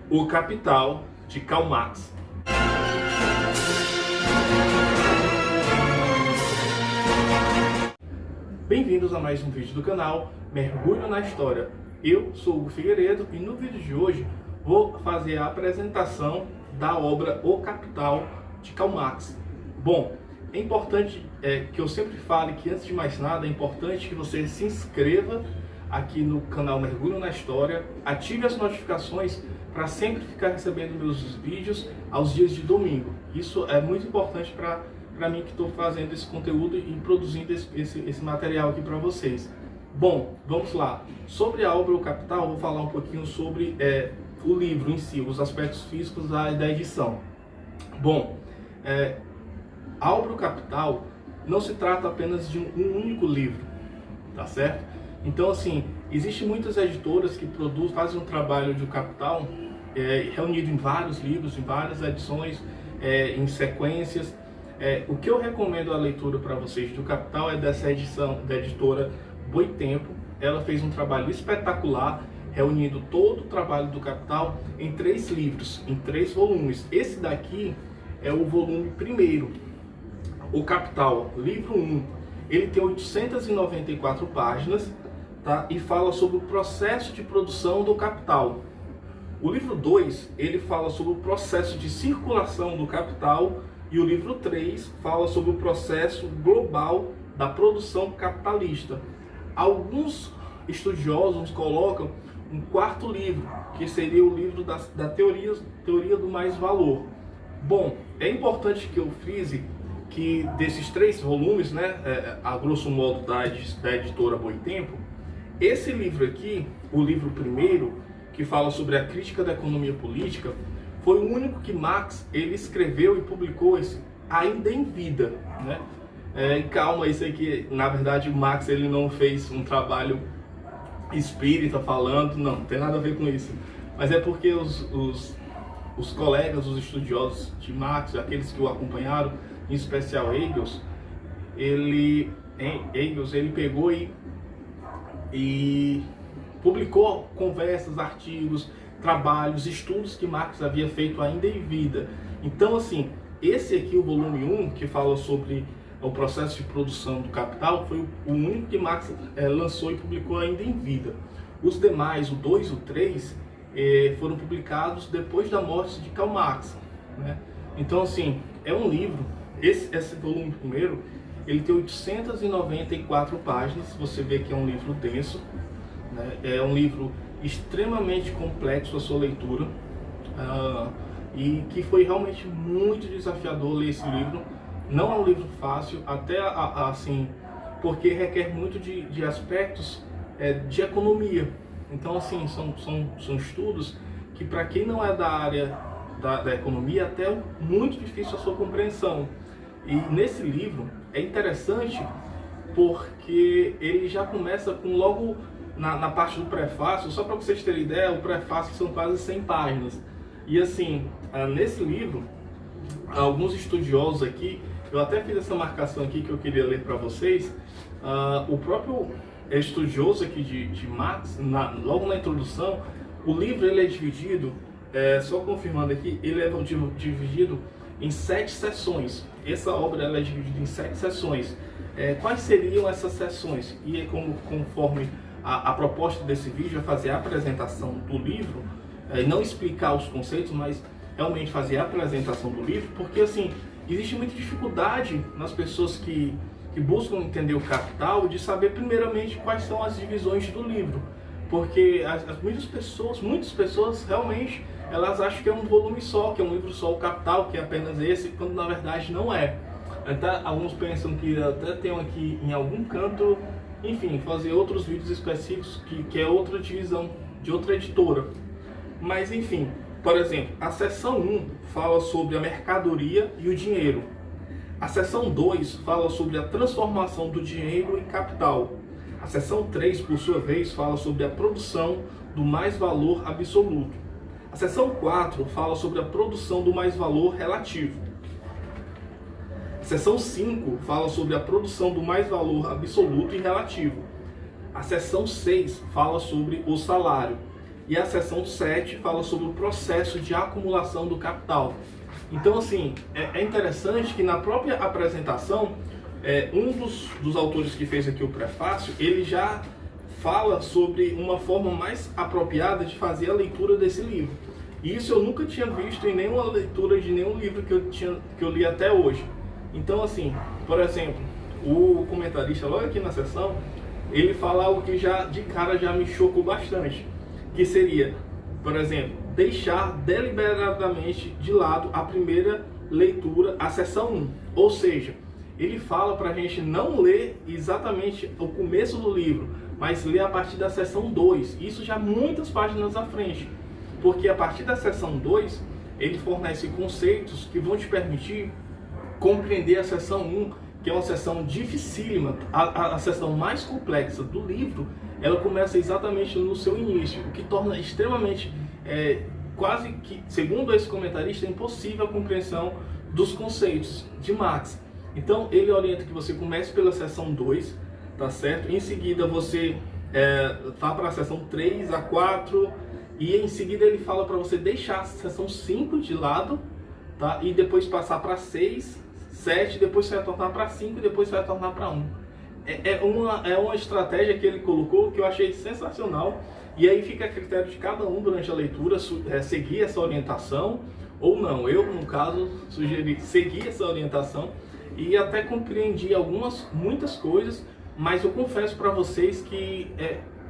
O Capital, de Karl Marx. Bem-vindos a mais um vídeo do canal Mergulho na História. Eu sou o Hugo Figueiredo e no vídeo de hoje vou fazer a apresentação da obra O Capital, de Karl Marx. Bom, é importante que eu sempre fale que, antes de mais nada, é importante que você se inscreva aqui no canal Mergulho na História, ative as notificações para sempre ficar recebendo meus vídeos aos dias de domingo. Isso é muito importante para mim, que estou fazendo esse conteúdo e produzindo esse material aqui para vocês. Bom, vamos lá. Sobre a obra O Capital, vou falar um pouquinho sobre o livro em si, os aspectos físicos da edição. Bom, a obra O Capital não se trata apenas de um único livro, tá certo? Então, assim, existem muitas editoras que fazem um trabalho de O Capital reunido em vários livros, em várias edições, em sequências. O que eu recomendo a leitura para vocês do Capital é dessa edição da editora Boitempo. Ela fez um trabalho espetacular, reunindo todo o trabalho do Capital em 3 livros, em 3 volumes. Esse daqui é o volume primeiro, O Capital, livro 1. Ele tem 894 páginas, tá? E fala sobre o processo de produção do capital. O livro 2, ele fala sobre o processo de circulação do capital, e o livro 3 fala sobre o processo global da produção capitalista. Alguns estudiosos colocam um 4º livro, que seria o livro da teoria do mais-valor. Bom, é importante que eu frise que desses 3 volumes, né, a grosso modo da editora Boitempo, esse livro aqui, o livro primeiro, que fala sobre a crítica da economia política, foi o único que Marx ele escreveu e publicou ainda em vida, né? Calma, isso aqui, na verdade, Marx ele não fez um trabalho espírita falando, não tem nada a ver com isso. Mas é porque os colegas, os estudiosos de Marx, aqueles que o acompanharam, em especial Engels, ele pegou e publicou conversas, artigos, trabalhos, estudos que Marx havia feito ainda em vida. Então, assim, esse aqui, o volume 1, que fala sobre o processo de produção do capital, foi o único que Marx lançou e publicou ainda em vida. Os demais, o 2 e o 3, foram publicados depois da morte de Karl Marx, né? Então, assim, é um livro, esse volume primeiro, ele tem 894 páginas, você vê que é um livro denso, né? É um livro extremamente complexo a sua leitura, e que foi realmente muito desafiador ler esse livro. Não é um livro fácil, até assim, porque requer muito de aspectos de economia. Então, assim, são estudos que, para quem não é da área da economia, é até muito difícil a sua compreensão. E nesse livro é interessante porque ele já começa com logo na parte do prefácio. Só para vocês terem ideia, o prefácio são quase 100 páginas. E assim, nesse livro, alguns estudiosos aqui, eu até fiz essa marcação aqui que eu queria ler para vocês. O próprio estudioso aqui de Marx, logo na introdução, o livro ele é dividido, só confirmando aqui, ele é dividido em 7 sessões. Essa obra ela é dividida em 7 sessões. Quais seriam essas sessões? E conforme a proposta desse vídeo é fazer a apresentação do livro, não explicar os conceitos, mas realmente fazer a apresentação do livro, porque assim, existe muita dificuldade nas pessoas que buscam entender o Capital, de saber primeiramente quais são as divisões do livro, porque muitas pessoas realmente elas acham que é um volume só, que é um livro só, o Capital, que é apenas esse, quando na verdade não é. Até alguns pensam que até tem aqui em algum canto, enfim, fazer outros vídeos específicos que é outra divisão de outra editora. Mas enfim, por exemplo, a seção 1 fala sobre a mercadoria e o dinheiro. A seção 2 fala sobre a transformação do dinheiro em capital. A seção 3, por sua vez, fala sobre a produção do mais-valor absoluto. A seção 4 fala sobre a produção do mais-valor relativo. A seção 5 fala sobre a produção do mais-valor absoluto e relativo. A seção 6 fala sobre o salário. e a seção 7 fala sobre o processo de acumulação do capital. Então, assim, é interessante que na própria apresentação, um dos autores que fez aqui o prefácio, ele já fala sobre uma forma mais apropriada de fazer a leitura desse livro. E isso eu nunca tinha visto em nenhuma leitura de nenhum livro que eu li até hoje. Então, assim, por exemplo, o comentarista logo aqui na sessão, ele fala algo que já de cara já me chocou bastante, que seria, por exemplo, deixar deliberadamente de lado a primeira leitura, a seção 1. Ou seja, ele fala para a gente não ler exatamente o começo do livro, mas ler a partir da seção 2. Isso já muitas páginas à frente. Porque a partir da seção 2, ele fornece conceitos que vão te permitir compreender a seção 1, que é uma seção dificílima, a seção mais complexa do livro. Ela começa exatamente no seu início, o que torna extremamente, quase que, segundo esse comentarista, impossível a compreensão dos conceitos de Marx. Então, ele orienta que você comece pela seção 2, tá certo? Em seguida, você vá para a seção 3 a 4, e em seguida ele fala para você deixar a seção 5 de lado, tá? E depois passar para 6, 7, depois você vai tornar para 5 e depois você vai tornar para 1. É uma estratégia que ele colocou que eu achei sensacional, e aí fica a critério de cada um durante a leitura seguir essa orientação ou não. Eu, no caso, sugeri seguir essa orientação e até compreendi muitas coisas, mas eu confesso para vocês que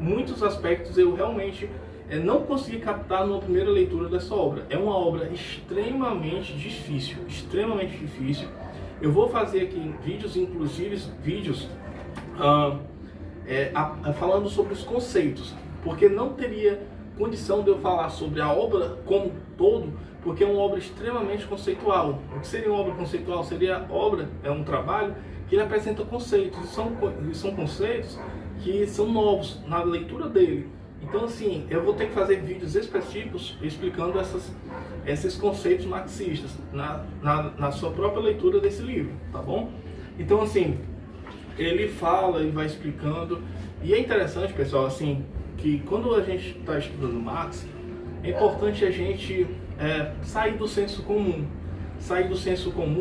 muitos aspectos eu realmente não consegui captar numa primeira leitura dessa obra. É uma obra extremamente difícil, extremamente difícil. Eu vou fazer aqui vídeos, inclusive vídeos falando sobre os conceitos, porque não teria condição de eu falar sobre a obra como um todo, porque é uma obra extremamente conceitual. O que seria uma obra conceitual? Seria um trabalho que ele apresenta conceitos, e são conceitos que são novos na leitura dele. Então, assim, eu vou ter que fazer vídeos específicos explicando esses conceitos marxistas na sua própria leitura desse livro, tá bom? Então, assim, ele vai explicando, e é interessante, pessoal, assim, que quando a gente está estudando Marx, é importante a gente sair do senso comum,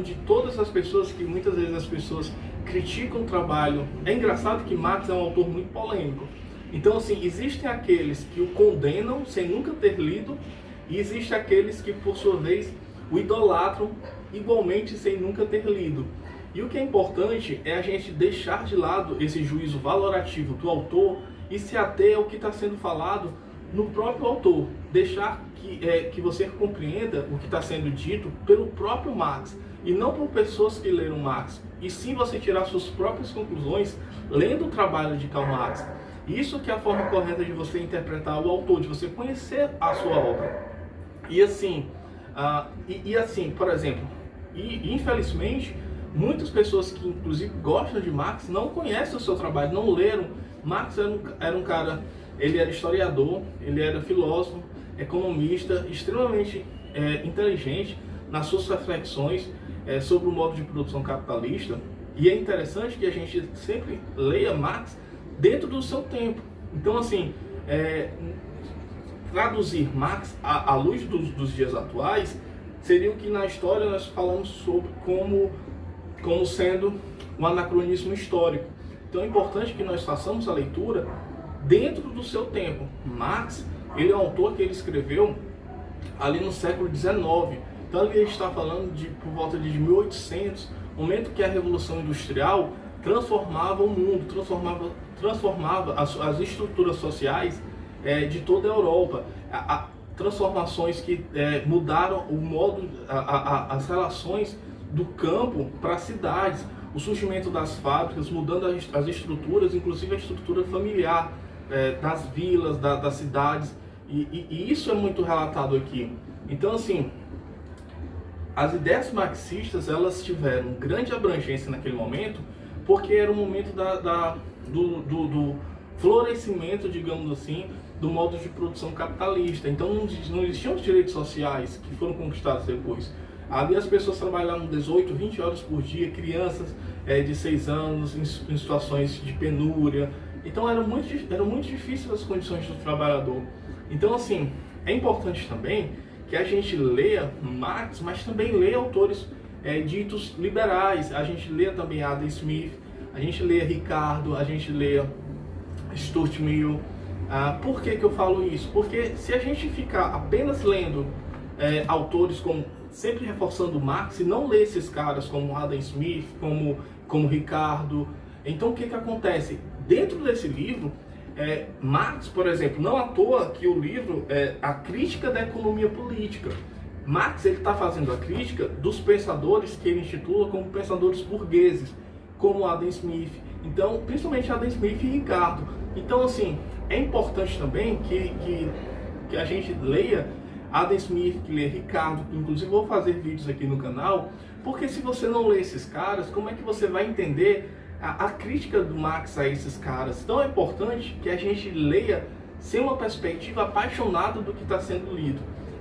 de todas as pessoas, que muitas vezes as pessoas criticam o trabalho. É engraçado que Marx é um autor muito polêmico. Então, assim, existem aqueles que o condenam sem nunca ter lido, e existem aqueles que, por sua vez, o idolatram igualmente sem nunca ter lido. E o que é importante é a gente deixar de lado esse juízo valorativo do autor e se ater ao que está sendo falado no próprio autor. Deixar que você compreenda o que está sendo dito pelo próprio Marx, e não por pessoas que leram Marx, e sim você tirar suas próprias conclusões lendo o trabalho de Karl Marx. Isso que é a forma correta de você interpretar o autor, de você conhecer a sua obra. E assim, por exemplo, infelizmente, muitas pessoas que inclusive gostam de Marx não conhecem o seu trabalho, não leram. Marx era um cara, ele era historiador, ele era filósofo, economista, extremamente inteligente nas suas reflexões sobre o modo de produção capitalista. E é interessante que a gente sempre leia Marx dentro do seu tempo. Então, assim, traduzir Marx à luz dos dias atuais seria o que na história nós falamos sobre como sendo um anacronismo histórico. Então é importante que nós façamos a leitura dentro do seu tempo. Marx, ele é um autor que ele escreveu ali no século XIX. Então ele está falando por volta de 1800, momento que a Revolução Industrial transformava o mundo, transformava as estruturas sociais de toda a Europa. Transformações que mudaram o modo, as relações do campo para as cidades, o surgimento das fábricas, mudando as estruturas, inclusive a estrutura familiar das vilas, das cidades, e isso é muito relatado aqui. Então, assim, as ideias marxistas, elas tiveram grande abrangência naquele momento, porque era o momento do florescimento, digamos assim, do modo de produção capitalista. Então não existiam os direitos sociais que foram conquistados depois. Ali as pessoas trabalhavam 18, 20 horas por dia, crianças de 6 anos em situações de penúria. Então eram muito difíceis as condições do trabalhador. Então, assim, é importante também que a gente leia Marx, mas também leia autores ditos liberais. A gente leia também Adam Smith, a gente leia Ricardo, a gente leia Stuart Mill. Por que eu falo isso? Porque se a gente ficar apenas lendo autores como, sempre reforçando Marx, e não ler esses caras como Adam Smith, como Ricardo, então o que acontece? Dentro desse livro, Marx, por exemplo, não à toa que o livro é a crítica da economia política. Marx está fazendo a crítica dos pensadores que ele intitula como pensadores burgueses, como Adam Smith, então, principalmente Adam Smith e Ricardo. Então, assim, é importante também que a gente leia Adam Smith, que lê Ricardo, que inclusive vou fazer vídeos aqui no canal, porque se você não lê esses caras, como é que você vai entender a crítica do Marx a esses caras? Então é importante que a gente leia sem uma perspectiva apaixonada do que está sendo lido.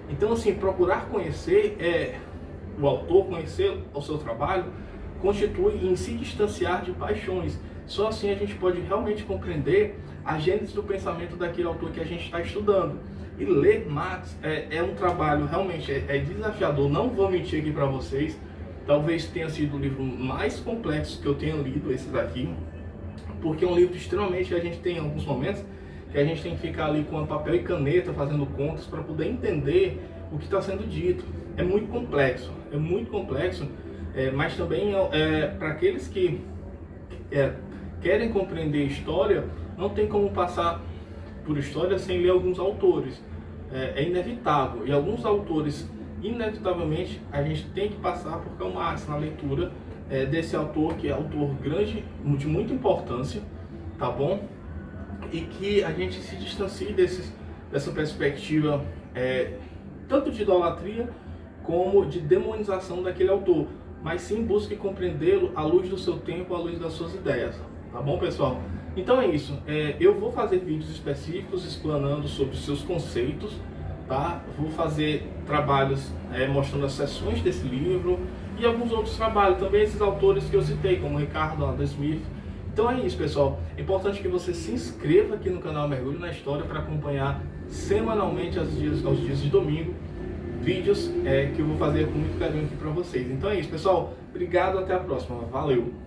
Então, assim, procurar conhecer o autor, conhecer o seu trabalho, constitui em se distanciar de paixões. Só assim a gente pode realmente compreender a gênese do pensamento daquele autor que a gente está estudando. E ler Marx é um trabalho realmente desafiador, não vou mentir aqui para vocês. Talvez tenha sido o livro mais complexo que eu tenha lido, esse daqui, porque é um livro extremamente, a gente tem alguns momentos que a gente tem que ficar ali com papel e caneta fazendo contas para poder entender o que está sendo dito. É muito complexo, mas também para aqueles que querem compreender história, não tem como passar por história sem ler alguns autores. É inevitável, e alguns autores, inevitavelmente, a gente tem que passar por Karl Marx na leitura desse autor, que é autor grande, de muita importância, tá bom? E que a gente se distancie dessa perspectiva tanto de idolatria como de demonização daquele autor, mas sim busque compreendê-lo à luz do seu tempo, à luz das suas ideias, tá bom, pessoal? Então é isso, eu vou fazer vídeos específicos explanando sobre os seus conceitos, tá? Vou fazer trabalhos mostrando as seções desse livro e alguns outros trabalhos, também esses autores que eu citei, como Ricardo, Adam Smith. Então é isso, pessoal. É importante que você se inscreva aqui no canal Mergulho na História para acompanhar semanalmente aos dias de domingo vídeos que eu vou fazer com muito carinho aqui para vocês. Então é isso, pessoal. Obrigado, até a próxima. Valeu!